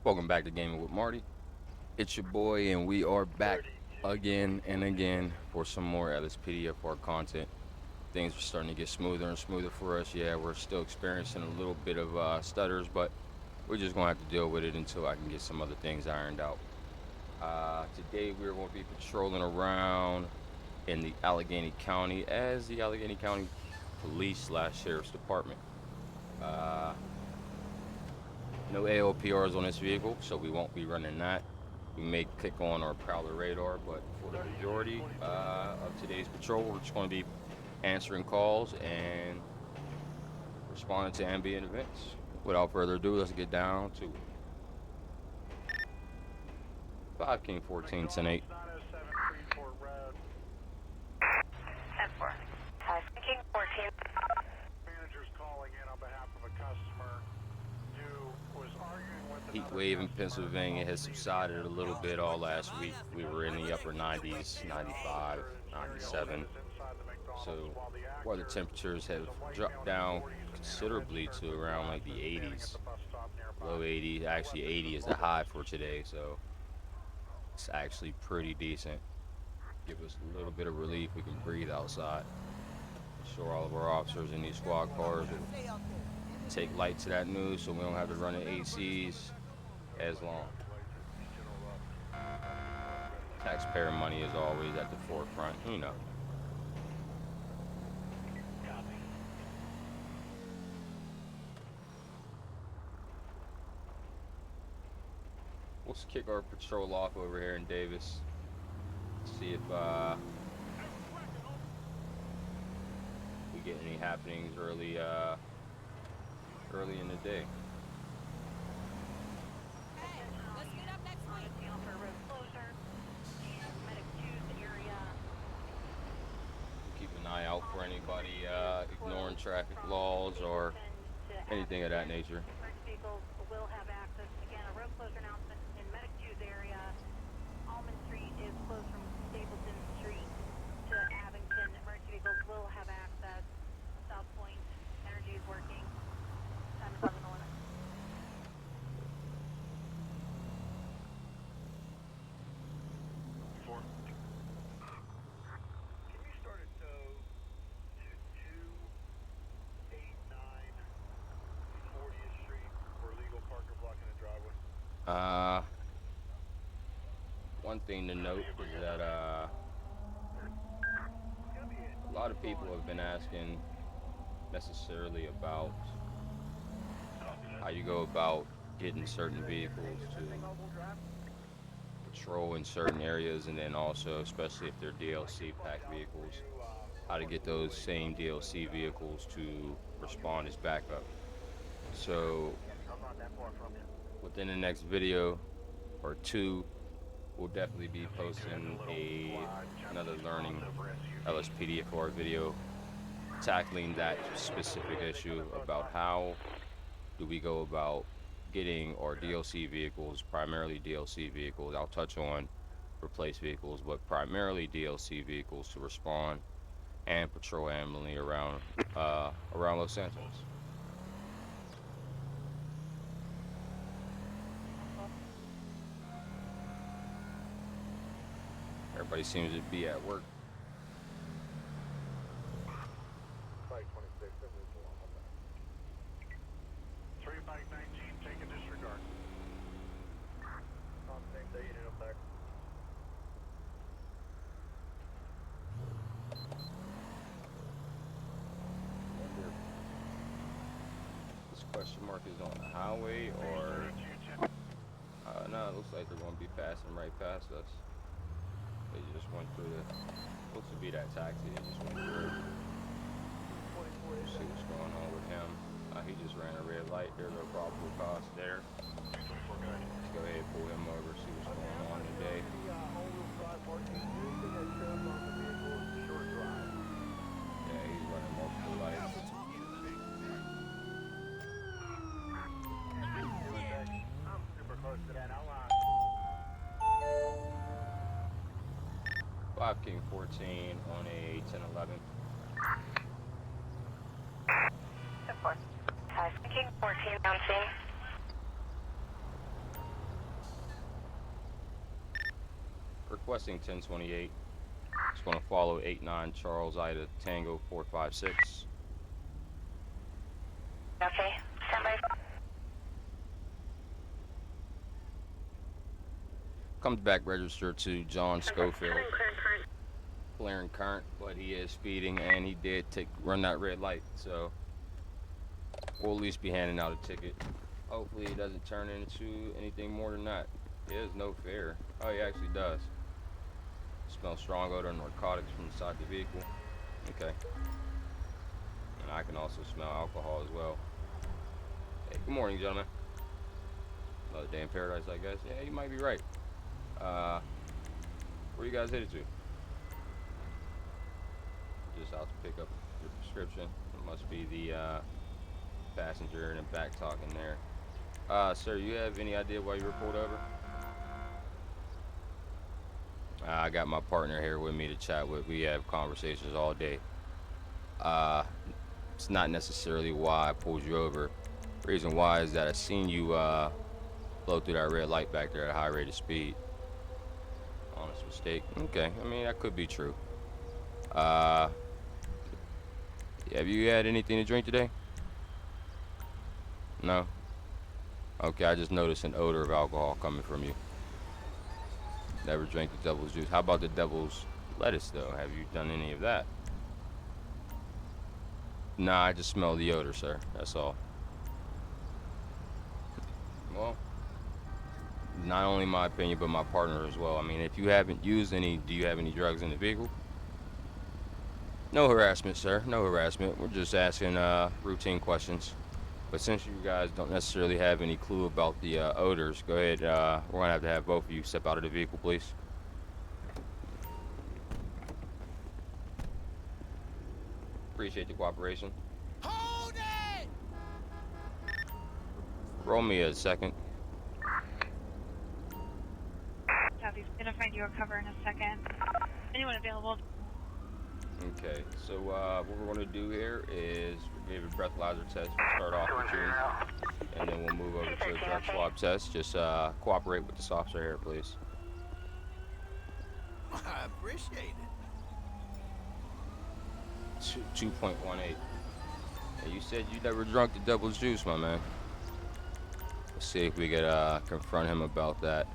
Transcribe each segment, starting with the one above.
Welcome back to Gaming with Marty. It's your boy, and we are back again and again for some more LSPDFR content. Things are starting to get smoother and smoother for us. Yeah, we're still experiencing a little bit of stutters, but we're just going to have to deal with it until I can get some other things ironed out. Today, we're going to be patrolling around in the Allegheny County as the Allegheny County Police/Sheriff's Department. No AOPRs on this vehicle, so we won't be running that. We may click on our Prowler radar, but for the majority of today's patrol, we're just going to be answering calls and responding to ambient events. Without further ado, let's get down to 5 King 14 10-8. 10-4. 5 King 14. Managers calling in on behalf of a customer who was arguing with Heat wave in Pennsylvania has subsided a little bit all last week. We were in the upper 90s, 95, 97. So weather temperatures have dropped down considerably to around like the 80s, low 80s. Actually, 80 is the high for today, so it's actually pretty decent. Give us a little bit of relief. We can breathe outside. I'm sure all of our officers in these squad cars will take light to that news, so we don't have to run the ACs as long. Taxpayer money is always at the forefront, you know. Let's kick our patrol off over here in Davis. See if we get any happenings early in the day. Let's meet up next week. Road closure. Medic 2's area. Keep an eye out for anybody ignoring traffic laws or anything of that nature. Emergency vehicles will have access. Again, a road closure announcement in Medic 2's area. Almond Street is closed from Stapleton Street to Abington. Emergency vehicles will have access. South Point Energy is working. Time is 11:11. Can you start at tow to 289 40th Street for illegal parker blocking the driveway? One thing to note is that a lot of people have been asking necessarily about how you go about getting certain vehicles to patrol in certain areas, and then also, especially if they're DLC pack vehicles, how to get those same DLC vehicles to respond as backup. So within the next video or two, we'll definitely be posting another learning LSPDFR video tackling that specific issue about how do we go about getting our DLC vehicles, primarily DLC vehicles. I'll touch on replace vehicles, but primarily DLC vehicles to respond and patrol ambulantly around Los Santos. Everybody seems to be at work. Bike 26, that moves along with that. 3 bike 19, take a disregard. On the same day, you did up there. This question mark is on the highway, or no, it looks like they're going to be passing right past us. They just went through looks to be that taxi, they just went through. See what's going on with him. He just ran a red light. There's a probable cause there. Let's go ahead and pull him over, see what's going on today. Yeah, he's running multiple lights. 5 King 14 on a 1011. 10-4. 5 King 14 on scene. Requesting 1028. It's going to follow 89 Charles Ida Tango 456. Okay, stand by. Comes back registered to John Schofield. Clearing current, but he is speeding and he did run that red light, so we'll at least be handing out a ticket. Hopefully it doesn't turn into anything more than that. He has no fare. Oh, he actually does. Smells strong odor of narcotics from inside the vehicle. Okay. And I can also smell alcohol as well. Hey, good morning, gentlemen. Another day in paradise, I guess. Yeah, you might be right. Where you guys headed to? Just out to pick up your prescription. It must be the passenger in the back talking there. Sir, you have any idea why you were pulled over? I got my partner here with me to chat with. We have conversations all day. It's not necessarily why I pulled you over. The reason why is that I seen you blow through that red light back there at a high rate of speed. Honest mistake. Okay, I mean, that could be true. Have you had anything to drink today? No? Okay, I just noticed an odor of alcohol coming from you. Never drank the devil's juice. How about the devil's lettuce, though? Have you done any of that? Nah, I just smell the odor, sir. That's all. Well, not only my opinion, but my partner as well. I mean, if you haven't used any, do you have any drugs in the vehicle? No harassment, sir. No harassment. We're just asking routine questions. But since you guys don't necessarily have any clue about the odors, go ahead. We're going to have both of you step out of the vehicle, please. Appreciate the cooperation. Hold it! Roll me a second. He's gonna find you a cover in a second. Anyone available? Okay, so what we're going to do here is we'll give a breathalyzer test. We'll start off with you, and then we'll move over to a drug swab test. Just cooperate with this officer here, please. I appreciate it. 2.18. And you said you never drunk the devil's juice, my man. Let's see if we could confront him about that.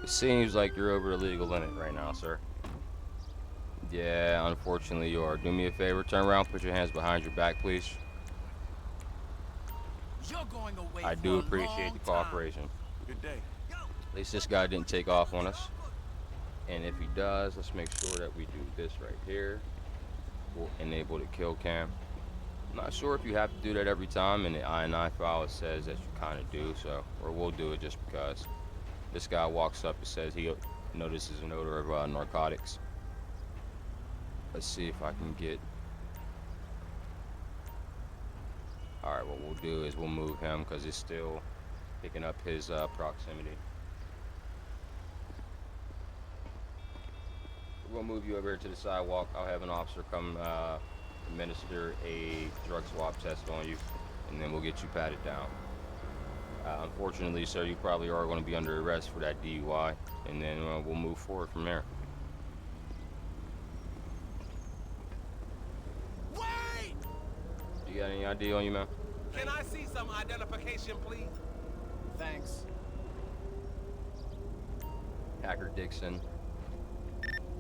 It seems like you're over the legal limit right now, sir. Yeah, unfortunately you are. Do me a favor, turn around, put your hands behind your back, please. You're going away I for do a appreciate long the cooperation. Good day. At least this guy didn't take off on us. And if he does, let's make sure that we do this right here. We'll enable the kill cam. I'm not sure if you have to do that every time. In the I-9 file, it says that you kind of do, so, or we'll do it just because. This guy walks up and says he notices an odor of narcotics. Let's see if I can get... Alright, what we'll do is we'll move him because it's still picking up his proximity. We'll move you over here to the sidewalk. I'll have an officer come administer a drug swab test on you, and then we'll get you patted down. Unfortunately, sir, you probably are going to be under arrest for that DUI, and then we'll move forward from there. Wait! You got any ID on you, man? Can I see some identification, please? Thanks. Hacker Dixon.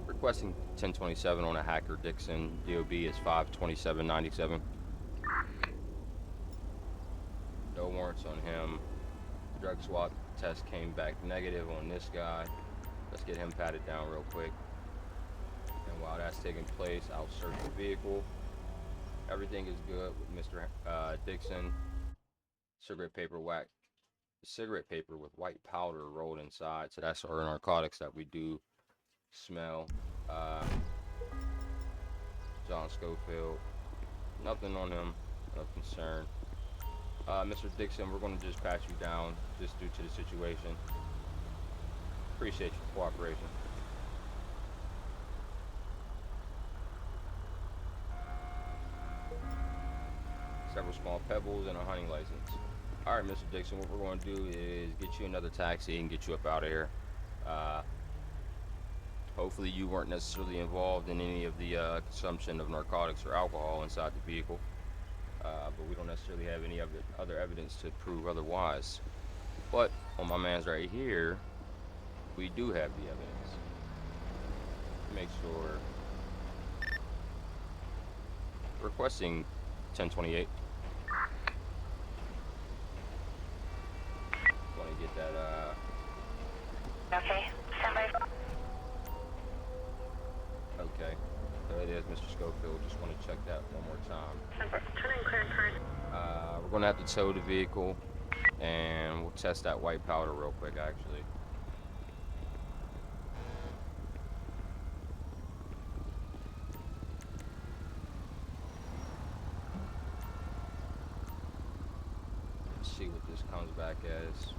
Requesting 1027 on a Hacker Dixon. DOB is 52797. No warrants on him. Drug swab test came back negative on this guy. Let's get him patted down real quick. And while that's taking place, I'll search the vehicle. Everything is good with Mr. Dixon. Cigarette paper cigarette paper with white powder rolled inside. So that's our narcotics that we do smell. John Schofield. Nothing on him. No concern. Mr. Dixon, we're going to just pat you down just due to the situation. Appreciate your cooperation. Several small pebbles. edibles, and a hunting license. All right, Mr. Dixon, what we're going to do is get you another taxi and get you up out of here. Uh, Hopefully you weren't necessarily involved in any of the consumption of narcotics or alcohol inside the vehicle, but we don't necessarily have any other evidence to prove otherwise. But on my man's right here, we do have the evidence. Make sure requesting 1028. Want to get that Okay, stand by. okay. There it is, Mr. Schofield. Just want to check that one more time. Turn in clear current. We're gonna have to tow the vehicle, and we'll test that white powder real quick, actually. Let's see what this comes back as.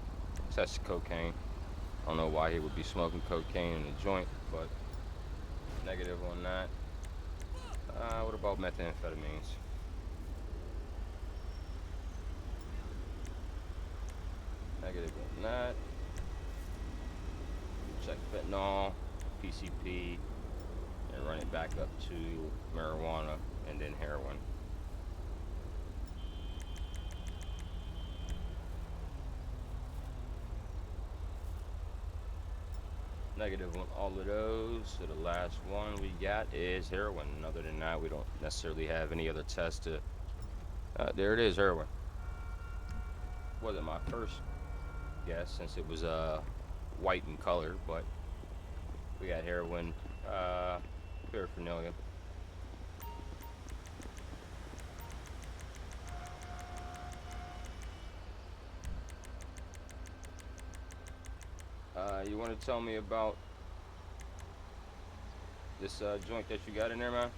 Test cocaine. I don't know why he would be smoking cocaine in a joint, but negative on that. What about methamphetamines? Negative on that. Check fentanyl, PCP, and run it back up to marijuana and then heroin. Negative on all of those. So the last one we got is heroin. And other than that, we don't necessarily have any other tests to. There it is, heroin. Wasn't my first guess since it was white in color, but we got heroin, paraphernalia. You want to tell me about this joint that you got in there, man?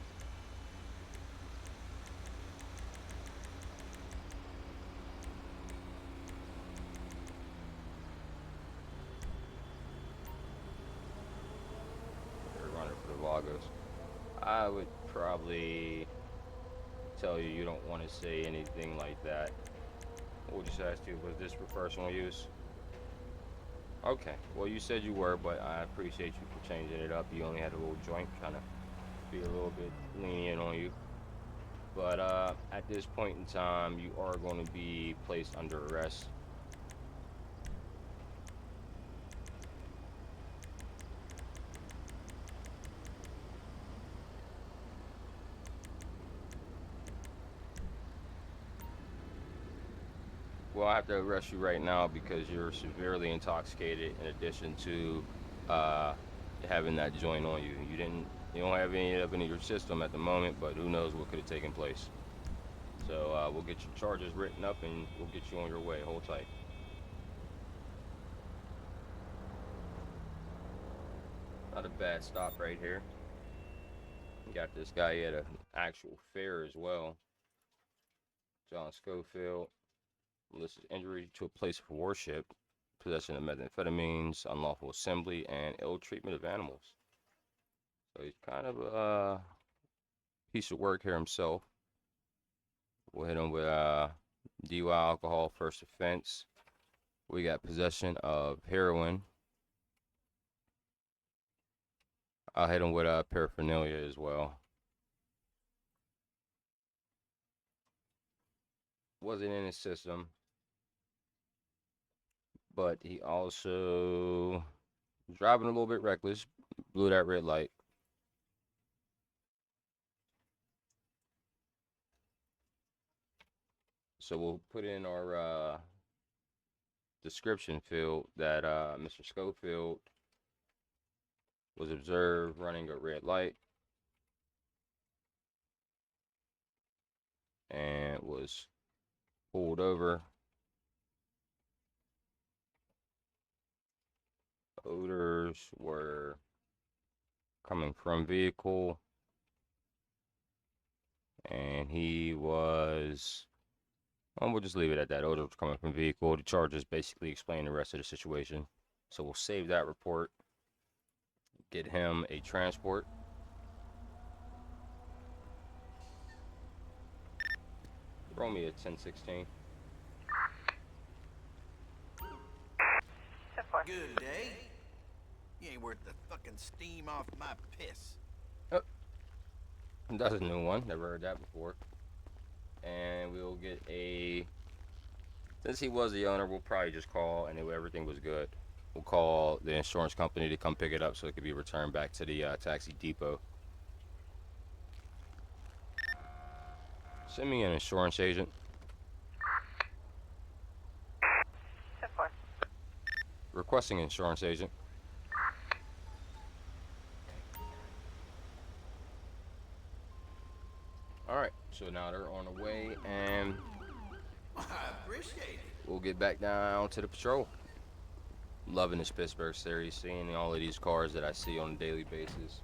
They're running for the Lagos. I would probably tell you don't want to say anything like that. We'll just ask you, was this for personal use? Okay, well you said you were, but I appreciate you for changing it up. You only had a little joint, trying to be a little bit lenient on you. But at this point in time, you are going to be placed under arrest. Well, I have to arrest you right now because you're severely intoxicated. In addition to having that joint on you, you don't have any of it in your system at the moment. But who knows what could have taken place? So we'll get your charges written up and we'll get you on your way. Hold tight. Not a bad stop right here. Got this guy at an actual fair as well. John Schofield. Listed injury to a place of worship, possession of methamphetamines, unlawful assembly, and ill treatment of animals. So he's kind of a piece of work here himself. We'll hit him with DUI, alcohol, first offense. We got possession of heroin. I'll hit him with paraphernalia as well. Wasn't in his system, but he also driving a little bit reckless, blew that red light. So we'll put in our description field that Mr. Schofield was observed running a red light and was pulled over. Odors were coming from vehicle, and he was, well, we'll just leave it at that. Odors were coming from vehicle. The charges basically explain the rest of the situation. So we'll save that report, get him a transport. Roll me a 1016. Good day. You ain't worth the fucking steam off my piss. Oh, that's a new one. Never heard that before. And we'll get a. Since he was the owner, we'll probably just call, and everything was good. We'll call the insurance company to come pick it up so it could be returned back to the taxi depot. Send me an insurance agent. Requesting insurance agent. Alright, so now they're on the way, and I appreciate it. we'll get back down to the patrol. Loving this Pittsburgh series, seeing all of these cars that I see on a daily basis.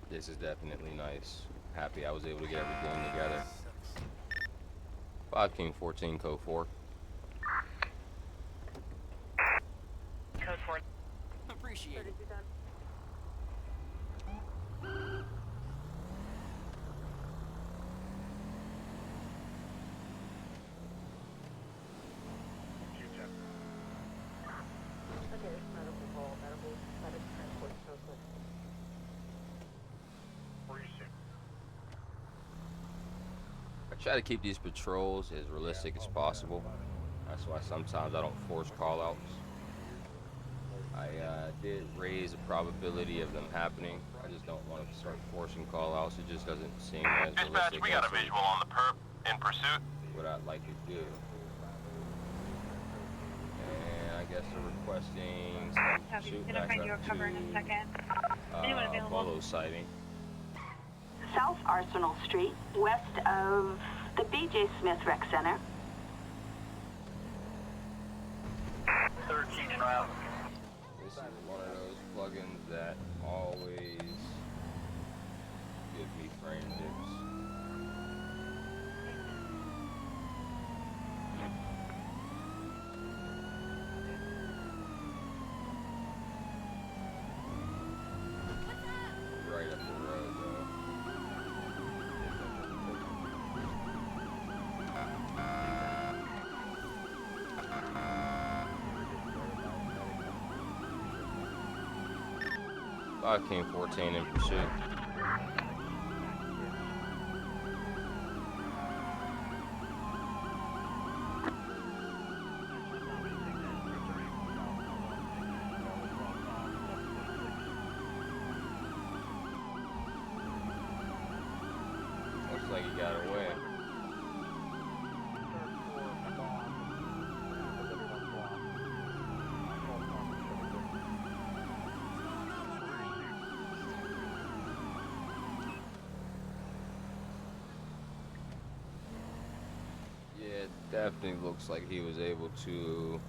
This is definitely nice. Happy I was able to get everything together. 5 King 14 code 4. Code 4. Appreciate it. I try to keep these patrols as realistic as possible. That's why sometimes I don't force call-outs. I did raise the probability of them happening. I just don't want to start forcing call-outs. It just doesn't seem as Dispatch, realistic we got a as visual on the perp in pursuit. what I'd like to do. And I guess they're requesting some Copy. pursuit Gonna find you a backup cover in a second. Anyone to available? Polo sighting. South Arsenal Street, west of the B.J. Smith Rec Center. 13 route. This is one of those plugins that always give me frame dips. Right up the road, though. 5 King 14 in pursuit. Looks like he got away. Yeah, it definitely looks like he was able to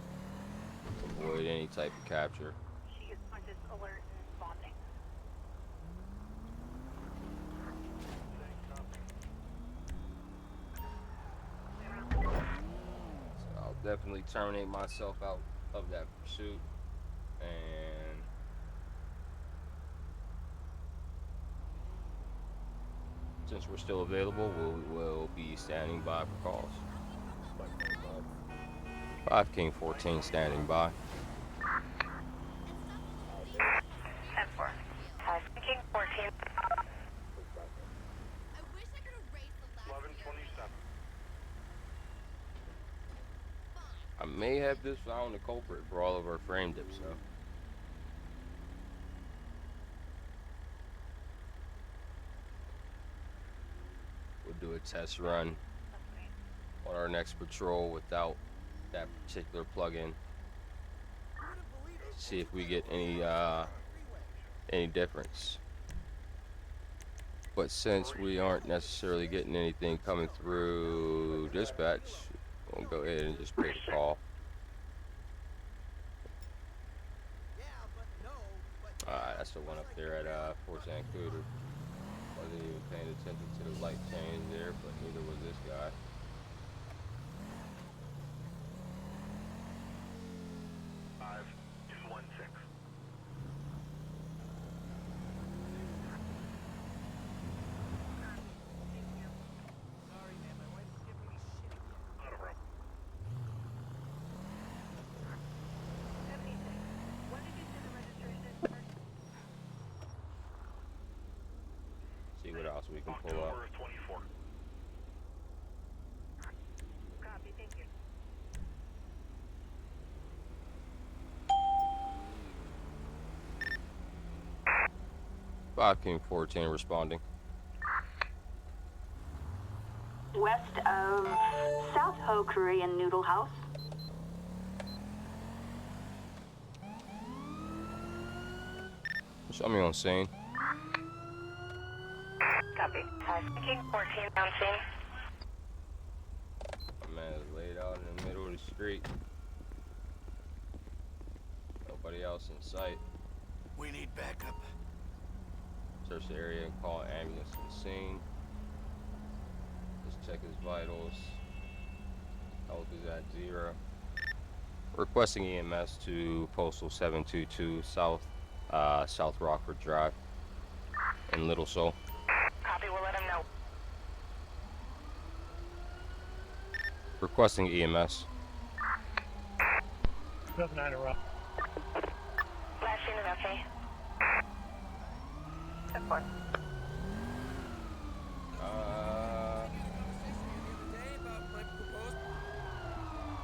avoid any type of capture. She is on this alert and responding. So I'll definitely terminate myself out of that pursuit, and since we're still available, we'll be standing by for calls. 5 King 14 standing by. 10-4. King 14. 1127. I may have just found the culprit for all of our frame dips, though. We'll do a test run on our next patrol without that particular plugin. See if we get any difference. But since we aren't necessarily getting anything coming through dispatch, we'll go ahead and just make a call. That's the one up there at Fort Zancudo. Wasn't even paying attention to the light change there, but neither was this guy. 5 King 14 responding. West of South Ho Korean Noodle House. Show me on scene. Copy. King 14 on scene. My man is laid out in the middle of the street. Nobody else in sight. We need backup. Search the area and call an ambulance to the scene. Just check his vitals. Health is at 0. Requesting EMS to Postal 722 South Rockford Drive in Little Seoul. Copy, we'll let him know. Requesting EMS. Nothing I interrupt. Last unit, okay? Support.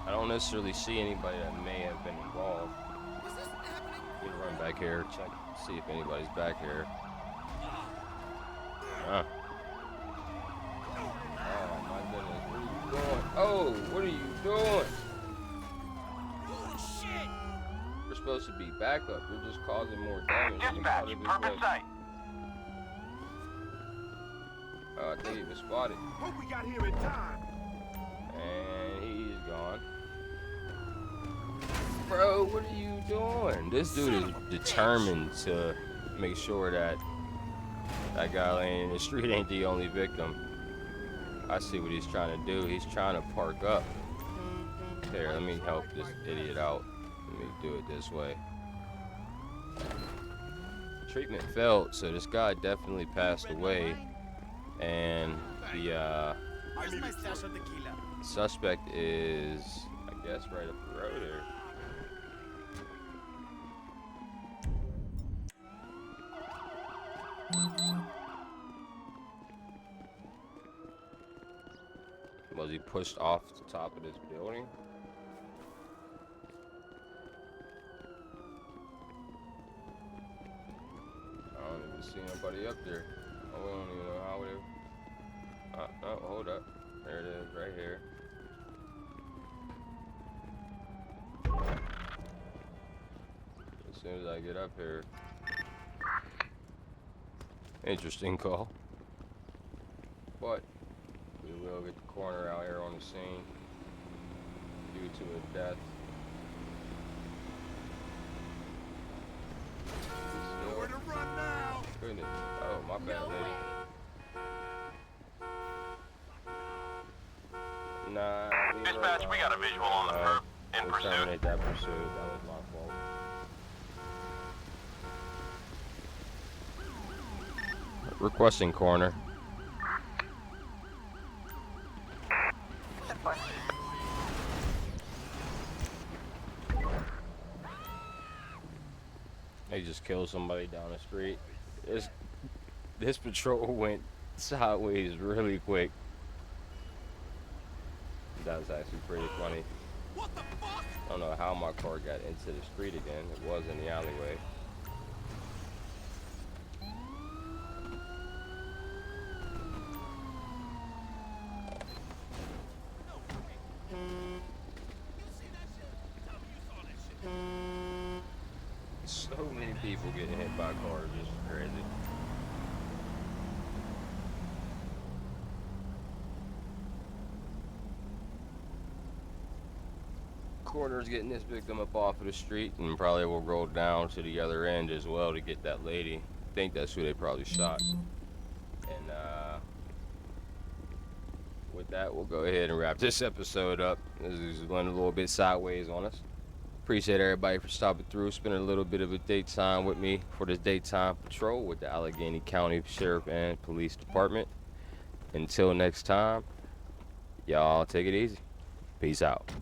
I don't necessarily see anybody that may have been involved. We can run back here, check, see if anybody's back here. Oh my goodness, what are you doing? Oh, what are you doing? We're supposed to be backup. You're just causing more damage. Dispatch, perfect sight. I think he was spotted. Hope we got here in time. And he's gone. Bro, what are you doing? This dude is determined to make sure that that guy laying in the street ain't the only victim. I see what he's trying to do. He's trying to park up. Here, let me help this idiot out. Let me do it this way. Treatment failed, so this guy definitely passed away. And the suspect is, I guess, right up the road here. Was he pushed off the top of this building? I don't even see nobody up there. Oh, we don't even know how it is. Oh, hold up. There it is, right here. As soon as I get up here. Interesting call. But we will get the coroner out here on the scene due to a death. Nowhere to run now. Goodness. Oh, my bad, lady. Nah. Dispatch, we got a visual on the perp in We'll pursuit. terminate that pursuit. That was my fault. Requesting coroner. Support. They just killed somebody down the street. This patrol went sideways really quick. That was actually pretty funny. What the fuck? I don't know how my car got into the street again. It was in the alleyway. So many people getting hit by cars, just crazy. Coroner's getting this victim up off of the street and probably will roll down to the other end as well to get that lady. I think that's who they probably shot. And with that, we'll go ahead and wrap this episode up. This is went a little bit sideways on us. Appreciate everybody for stopping through, spending a little bit of a daytime with me for this daytime patrol with the Allegheny County Sheriff and Police Department. Until next time, y'all take it easy. Peace out.